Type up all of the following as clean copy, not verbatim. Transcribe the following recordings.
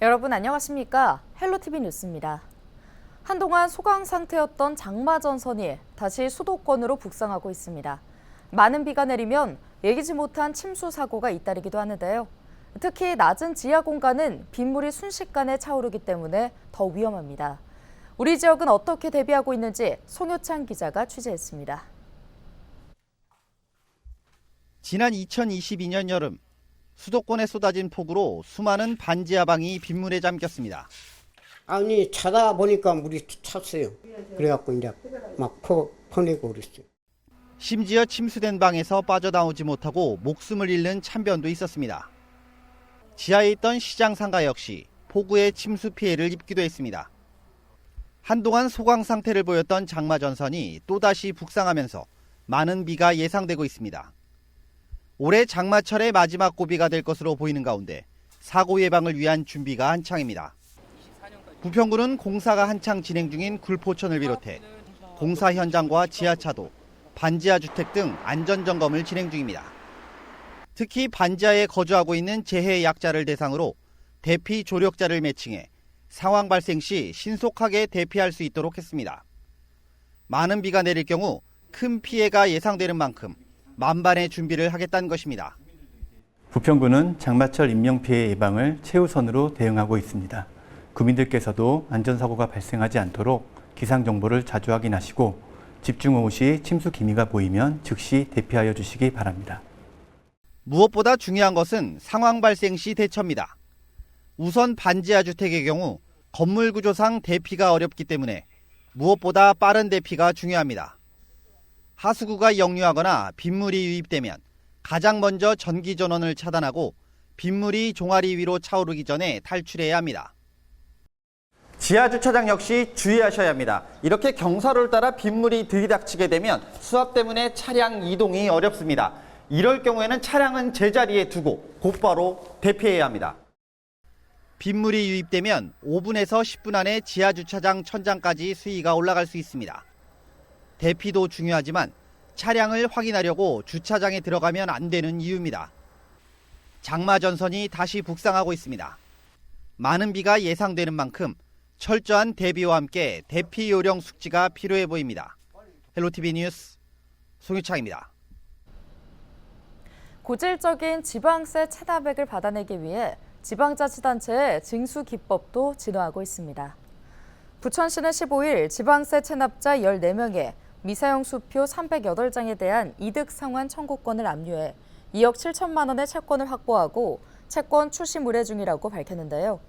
여러분 안녕하십니까? 헬로티비 뉴스입니다. 한동안 소강 상태였던 장마전선이 다시 수도권으로 북상하고 있습니다. 많은 비가 내리면 예기치 못한 침수 사고가 잇따르기도 하는데요. 특히 낮은 지하 공간은 빗물이 순식간에 차오르기 때문에 더 위험합니다. 우리 지역은 어떻게 대비하고 있는지 송효창 기자가 취재했습니다. 지난 2022년 여름 수도권에 쏟아진 폭우로 수많은 반지하방이 빗물에 잠겼습니다. 아니 차다 보니까 물이 찼어요. 그래갖고 이제 막 퍼내고 그랬어요. 심지어 침수된 방에서 빠져나오지 못하고 목숨을 잃는 참변도 있었습니다. 지하에 있던 시장 상가 역시 폭우의 침수 피해를 입기도 했습니다. 한동안 소강 상태를 보였던 장마전선이 또다시 북상하면서 많은 비가 예상되고 있습니다. 올해 장마철의 마지막 고비가 될 것으로 보이는 가운데 사고 예방을 위한 준비가 한창입니다. 부평구는 공사가 한창 진행 중인 굴포천을 비롯해 공사 현장과 지하차도, 반지하 주택 등 안전점검을 진행 중입니다. 특히 반지하에 거주하고 있는 재해 약자를 대상으로 대피 조력자를 매칭해 상황 발생 시 신속하게 대피할 수 있도록 했습니다. 많은 비가 내릴 경우 큰 피해가 예상되는 만큼 만반의 준비를 하겠다는 것입니다. 부평구는 장마철 인명피해 예방을 최우선으로 대응하고 있습니다. 구민들께서도 안전사고가 발생하지 않도록 기상정보를 자주 확인하시고 집중호우 시 침수 기미가 보이면 즉시 대피하여 주시기 바랍니다. 무엇보다 중요한 것은 상황 발생 시 대처입니다. 우선 반지하 주택의 경우 건물 구조상 대피가 어렵기 때문에 무엇보다 빠른 대피가 중요합니다. 하수구가 역류하거나 빗물이 유입되면 가장 먼저 전기 전원을 차단하고 빗물이 종아리 위로 차오르기 전에 탈출해야 합니다. 지하 주차장 역시 주의하셔야 합니다. 이렇게 경사로를 따라 빗물이 들이닥치게 되면 수압 때문에 차량 이동이 어렵습니다. 이럴 경우에는 차량은 제자리에 두고 곧바로 대피해야 합니다. 빗물이 유입되면 5분에서 10분 안에 지하 주차장 천장까지 수위가 올라갈 수 있습니다. 대피도 중요하지만 차량을 확인하려고 주차장에 들어가면 안 되는 이유입니다. 장마 전선이 다시 북상하고 있습니다. 많은 비가 예상되는 만큼 철저한 대비와 함께 대피 요령 숙지가 필요해 보입니다. 헬로티비 뉴스 송유창입니다. 고질적인 지방세 체납액을 받아내기 위해 지방자치단체의 징수 기법도 진화하고 있습니다. 부천시는 15일 지방세 체납자 14명의 미사용 수표 308장에 대한 이득 상환 청구권을 압류해 2억 7천만 원의 채권을 확보하고 채권 출시 물회 중이라고 밝혔는데요.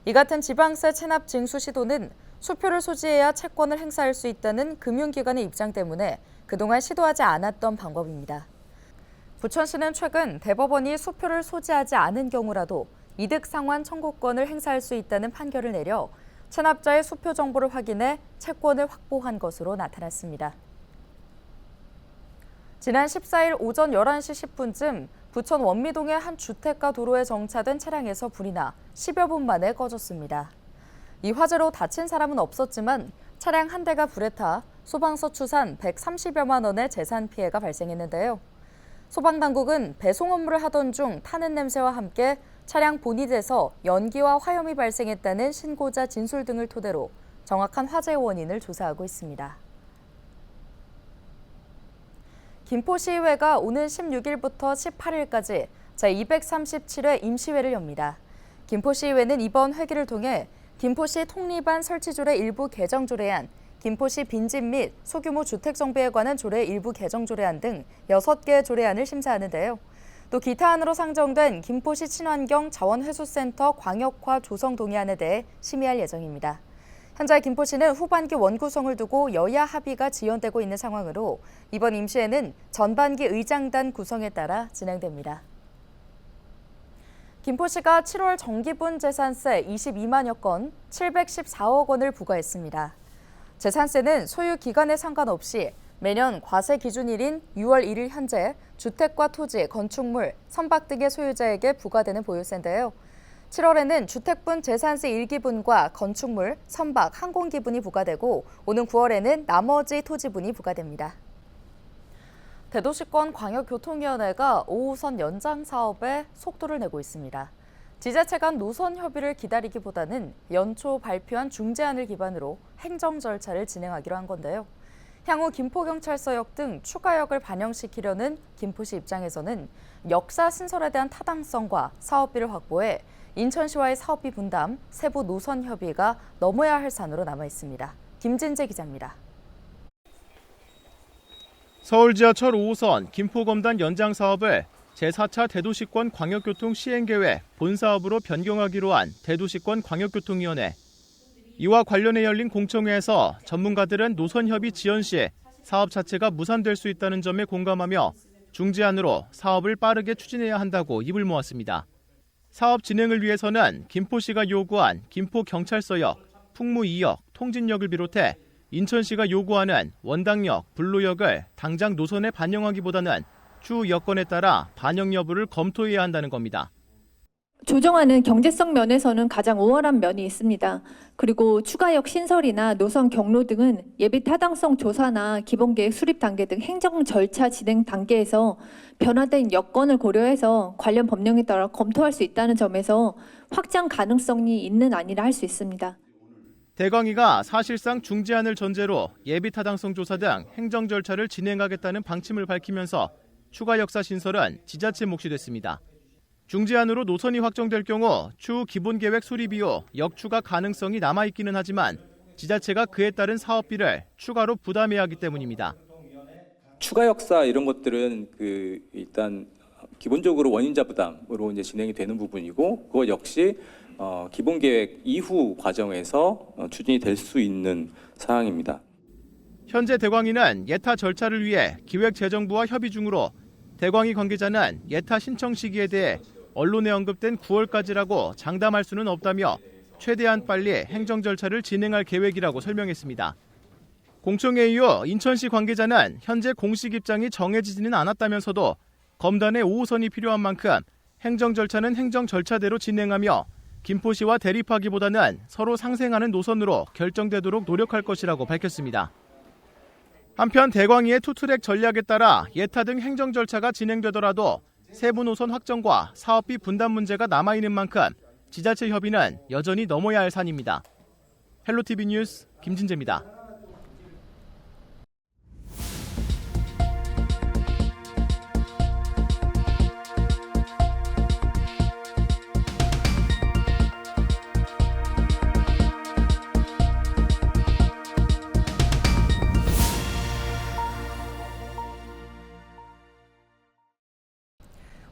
이 같은 지방세 체납 징수 시도는 수표를 소지해야 채권을 행사할 수 있다는 금융기관의 입장 때문에 그동안 시도하지 않았던 방법입니다. 부천시는 최근 대법원이 수표를 소지하지 않은 경우라도 이득 상환 청구권을 행사할 수 있다는 판결을 내려 체납자의 수표 정보를 확인해 채권을 확보한 것으로 나타났습니다. 지난 14일 오전 11시 10분쯤 부천 원미동의 한 주택가 도로에 정차된 차량에서 불이 나 10여 분 만에 꺼졌습니다. 이 화재로 다친 사람은 없었지만 차량 한 대가 불에 타 소방서 추산 130여만 원의 재산 피해가 발생했는데요. 소방당국은 배송 업무를 하던 중 타는 냄새와 함께 차량 보닛에서 연기와 화염이 발생했다는 신고자 진술 등을 토대로 정확한 화재 원인을 조사하고 있습니다. 김포시의회가 오는 16일부터 18일까지 제237회 임시회를 엽니다. 김포시의회는 이번 회기를 통해 김포시 통리반 설치조례 일부 개정 조례안, 김포시 빈집 및 소규모 주택정비에 관한 조례 일부 개정 조례안 등 6개의 조례안을 심사하는데요. 또 기타 안으로 상정된 김포시 친환경 자원회수센터 광역화 조성 동의안에 대해 심의할 예정입니다. 현재 김포시는 후반기 원구성을 두고 여야 합의가 지연되고 있는 상황으로 이번 임시회는 전반기 의장단 구성에 따라 진행됩니다. 김포시가 7월 정기분 재산세 22만여 건, 714억 원을 부과했습니다. 재산세는 소유 기간에 상관없이 매년 과세 기준일인 6월 1일 현재 주택과 토지, 건축물, 선박 등의 소유자에게 부과되는 보유세인데요. 7월에는 주택분 재산세 1기분과 건축물, 선박, 항공기분이 부과되고 오는 9월에는 나머지 토지분이 부과됩니다. 대도시권 광역교통위원회가 5호선 연장 사업에 속도를 내고 있습니다. 지자체 간 노선 협의를 기다리기보다는 연초 발표한 중재안을 기반으로 행정 절차를 진행하기로 한 건데요. 향후 김포경찰서역 등 추가역을 반영시키려는 김포시 입장에서는 역사 신설에 대한 타당성과 사업비를 확보해 인천시와의 사업비 분담, 세부 노선 협의가 넘어야 할 산으로 남아 있습니다. 김진재 기자입니다. 서울 지하철 5호선 김포검단 연장 사업을 제4차 대도시권 광역교통 시행계획 본사업으로 변경하기로 한 대도시권 광역교통위원회. 이와 관련해 열린 공청회에서 전문가들은 노선 협의 지연 시 사업 자체가 무산될 수 있다는 점에 공감하며 중재안으로 사업을 빠르게 추진해야 한다고 입을 모았습니다. 사업 진행을 위해서는 김포시가 요구한 김포경찰서역, 풍무 2역, 통진역을 비롯해 인천시가 요구하는 원당역, 불로역을 당장 노선에 반영하기보다는 추후 여건에 따라 반영 여부를 검토해야 한다는 겁니다. 조정안은 경제성 면에서는 가장 우월한 면이 있습니다. 그리고 추가역 신설이나 노선 경로 등은 예비 타당성 조사나 기본계획 수립 단계 등 행정 절차 진행 단계에서 변화된 여건을 고려해서 관련 법령에 따라 검토할 수 있다는 점에서 확장 가능성이 있는 안이라 할 수 있습니다. 대광위가 사실상 중재안을 전제로 예비 타당성 조사 등 행정 절차를 진행하겠다는 방침을 밝히면서 추가 역사 신설은 지자체 몫이 됐습니다. 중재안으로 노선이 확정될 경우 추후 기본계획 수립 이후 역추가 가능성이 남아있기는 하지만 지자체가 그에 따른 사업비를 추가로 부담해야 하기 때문입니다. 추가 역사 이런 것들은 일단 기본적으로 원인자 부담으로 이제 진행이 되는 부분이고 그것 역시 기본계획 이후 과정에서 추진이 될 수 있는 사항입니다. 현재 대광위는 예타 절차를 위해 기획재정부와 협의 중으로 대광위 관계자는 예타 신청 시기에 대해 언론에 언급된 9월까지라고 장담할 수는 없다며 최대한 빨리 행정 절차를 진행할 계획이라고 설명했습니다. 공청회 이후 인천시 관계자는 현재 공식 입장이 정해지지는 않았다면서도 검단의 5호선이 필요한 만큼 행정 절차는 행정 절차대로 진행하며 김포시와 대립하기보다는 서로 상생하는 노선으로 결정되도록 노력할 것이라고 밝혔습니다. 한편 대광위의 투트랙 전략에 따라 예타 등 행정 절차가 진행되더라도 세부 노선 확정과 사업비 분담 문제가 남아있는 만큼 지자체 협의는 여전히 넘어야 할 산입니다. 헬로티비 뉴스 김진재입니다.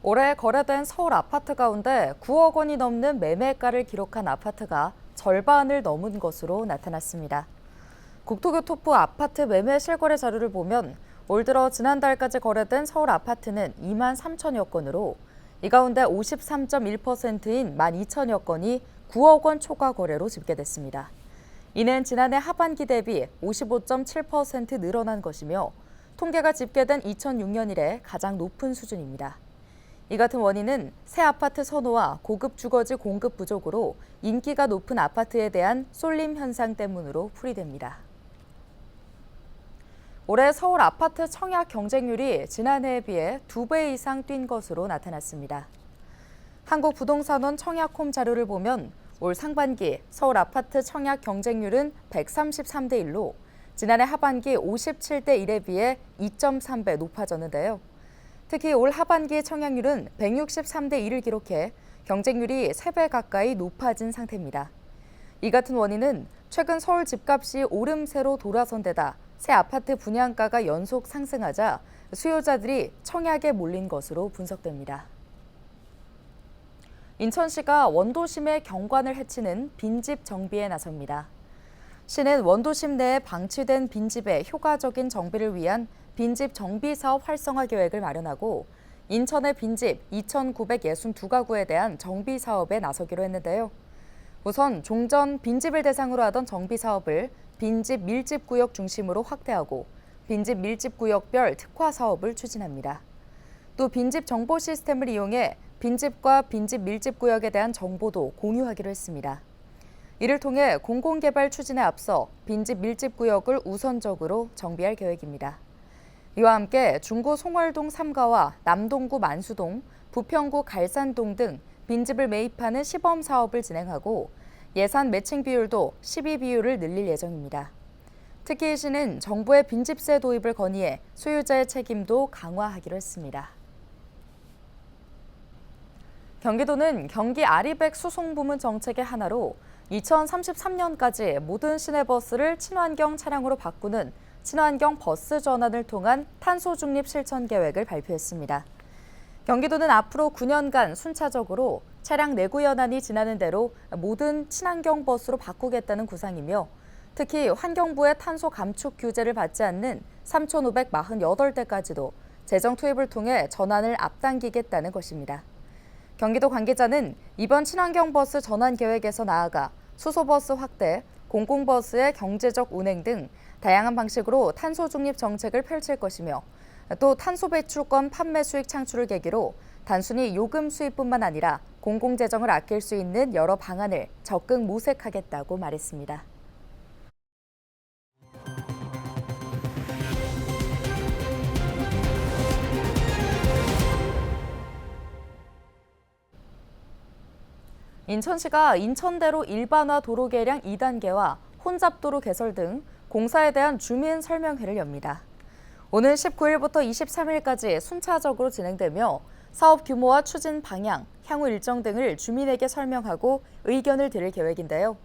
올해 거래된 서울 아파트 가운데 9억 원이 넘는 매매가를 기록한 아파트가 절반을 넘은 것으로 나타났습니다. 국토교통부 아파트 매매 실거래 자료를 보면 올 들어 지난달까지 거래된 서울 아파트는 2만 3천여 건으로 이 가운데 53.1%인 12,000여 건이 9억 원 초과 거래로 집계됐습니다. 이는 지난해 하반기 대비 55.7% 늘어난 것이며 통계가 집계된 2006년 이래 가장 높은 수준입니다. 이 같은 원인은 새 아파트 선호와 고급 주거지 공급 부족으로 인기가 높은 아파트에 대한 쏠림 현상 때문으로 풀이됩니다. 올해 서울 아파트 청약 경쟁률이 지난해에 비해 2배 이상 뛴 것으로 나타났습니다. 한국부동산원 청약홈 자료를 보면 올 상반기 서울 아파트 청약 경쟁률은 133대 1로 지난해 하반기 57대 1에 비해 2.3배 높아졌는데요. 특히 올 하반기 청약률은 163대 1을 기록해 경쟁률이 3배 가까이 높아진 상태입니다. 이 같은 원인은 최근 서울 집값이 오름세로 돌아선 데다 새 아파트 분양가가 연속 상승하자 수요자들이 청약에 몰린 것으로 분석됩니다. 인천시가 원도심의 경관을 해치는 빈집 정비에 나섭니다. 시는 원도심 내에 방치된 빈집의 효과적인 정비를 위한 빈집 정비 사업 활성화 계획을 마련하고 인천의 빈집 2,962가구에 대한 정비 사업에 나서기로 했는데요. 우선 종전 빈집을 대상으로 하던 정비 사업을 빈집 밀집구역 중심으로 확대하고 빈집 밀집구역별 특화 사업을 추진합니다. 또 빈집 정보 시스템을 이용해 빈집과 빈집 밀집구역에 대한 정보도 공유하기로 했습니다. 이를 통해 공공개발 추진에 앞서 빈집 밀집구역을 우선적으로 정비할 계획입니다. 이와 함께 중구 송월동 3가와 남동구 만수동, 부평구 갈산동 등 빈집을 매입하는 시범 사업을 진행하고 예산 매칭 비율도 12비율을 늘릴 예정입니다. 특히 이 시는 정부의 빈집세 도입을 건의해 소유자의 책임도 강화하기로 했습니다. 경기도는 경기 아리백 수송부문 정책의 하나로 2033년까지 모든 시내버스를 친환경 차량으로 바꾸는 친환경 버스 전환을 통한 탄소 중립 실천 계획을 발표했습니다. 경기도는 앞으로 9년간 순차적으로 차량 내구 연한이 지나는 대로 모든 친환경 버스로 바꾸겠다는 구상이며 특히 환경부의 탄소 감축 규제를 받지 않는 3,548대까지도 재정 투입을 통해 전환을 앞당기겠다는 것입니다. 경기도 관계자는 이번 친환경 버스 전환 계획에서 나아가 수소버스 확대, 공공버스의 경제적 운행 등 다양한 방식으로 탄소 중립 정책을 펼칠 것이며 또 탄소 배출권 판매 수익 창출을 계기로 단순히 요금 수입뿐만 아니라 공공재정을 아낄 수 있는 여러 방안을 적극 모색하겠다고 말했습니다. 인천시가 인천대로 일반화 도로 개량 2단계와 혼잡도로 개설 등 공사에 대한 주민 설명회를 엽니다. 오는 19일부터 23일까지 순차적으로 진행되며 사업 규모와 추진 방향, 향후 일정 등을 주민에게 설명하고 의견을 드릴 계획인데요.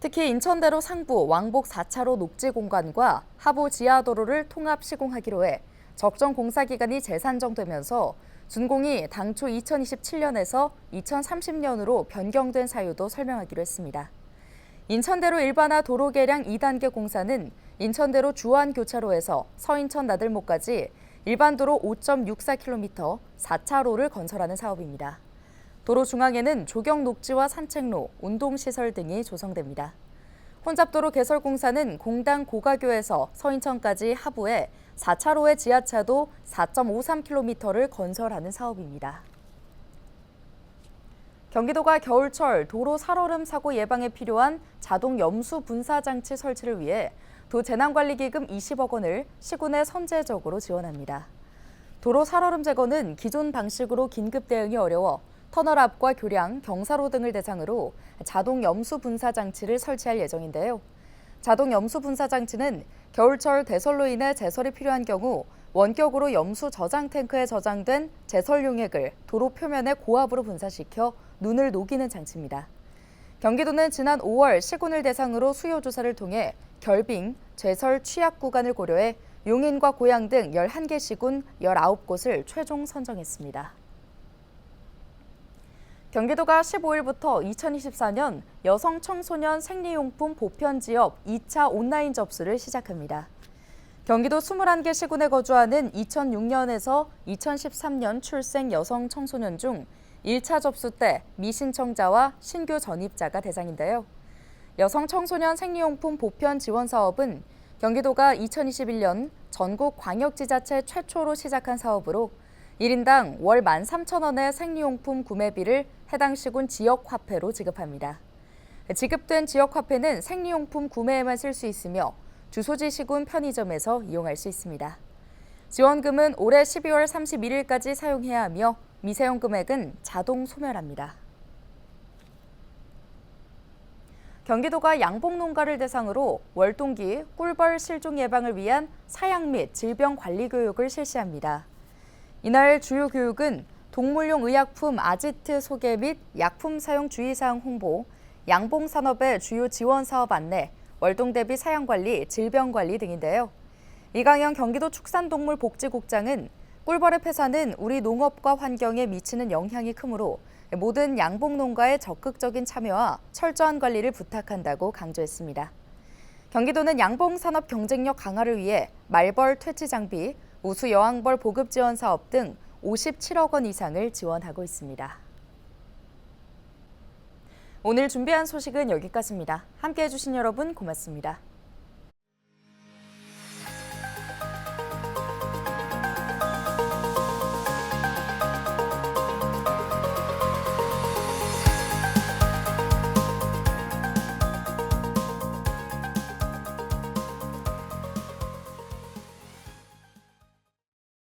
특히 인천대로 상부 왕복 4차로 녹지 공간과 하부 지하도로를 통합 시공하기로 해 적정 공사 기간이 재산정되면서 준공이 당초 2027년에서 2030년으로 변경된 사유도 설명하기로 했습니다. 인천대로 일반화 도로 개량 2단계 공사는 인천대로 주안교차로에서 서인천 나들목까지 일반도로 5.64km 4차로를 건설하는 사업입니다. 도로 중앙에는 조경 녹지와 산책로, 운동시설 등이 조성됩니다. 혼잡도로 개설 공사는 공당 고가교에서 서인천까지 하부에 4차로의 지하차도 4.53km를 건설하는 사업입니다. 경기도가 겨울철 도로 살얼음 사고 예방에 필요한 자동 염수 분사 장치 설치를 위해 도재난관리기금 20억 원을 시군에 선제적으로 지원합니다. 도로 살얼음 제거는 기존 방식으로 긴급 대응이 어려워 터널 앞과 교량, 경사로 등을 대상으로 자동 염수 분사 장치를 설치할 예정인데요. 자동 염수 분사 장치는 겨울철 대설로 인해 제설이 필요한 경우 원격으로 염수 저장 탱크에 저장된 제설 용액을 도로 표면에 고압으로 분사시켜 눈을 녹이는 장치입니다. 경기도는 지난 5월 시군을 대상으로 수요 조사를 통해 결빙, 제설 취약 구간을 고려해 용인과 고양 등 11개 시군 19곳을 최종 선정했습니다. 경기도가 15일부터 2024년 여성 청소년 생리용품 보편 지역 2차 온라인 접수를 시작합니다. 경기도 21개 시군에 거주하는 2006년에서 2013년 출생 여성 청소년 중 1차 접수 때 미신청자와 신규 전입자가 대상인데요. 여성 청소년 생리용품 보편 지원 사업은 경기도가 2021년 전국 광역지자체 최초로 시작한 사업으로 1인당 월 13,000원의 생리용품 구매비를 해당 시군 지역화폐로 지급합니다. 지급된 지역화폐는 생리용품 구매에만 쓸 수 있으며 주소지 시군 편의점에서 이용할 수 있습니다. 지원금은 올해 12월 31일까지 사용해야 하며 미사용 금액은 자동 소멸합니다. 경기도가 양봉농가를 대상으로 월동기 꿀벌 실종 예방을 위한 사양 및 질병 관리 교육을 실시합니다. 이날 주요 교육은 동물용 의약품 아지트 소개 및 약품 사용 주의사항 홍보, 양봉산업의 주요 지원 사업 안내, 월동 대비 사양 관리, 질병 관리 등인데요. 이강영 경기도 축산동물복지국장은 꿀벌의 폐사는 우리 농업과 환경에 미치는 영향이 크므로 모든 양봉농가의 적극적인 참여와 철저한 관리를 부탁한다고 강조했습니다. 경기도는 양봉산업 경쟁력 강화를 위해 말벌 퇴치 장비, 우수 여왕벌 보급 지원 사업 등 57억 원 이상을 지원하고 있습니다. 오늘 준비한 소식은 여기까지입니다. 함께해 주신 여러분 고맙습니다.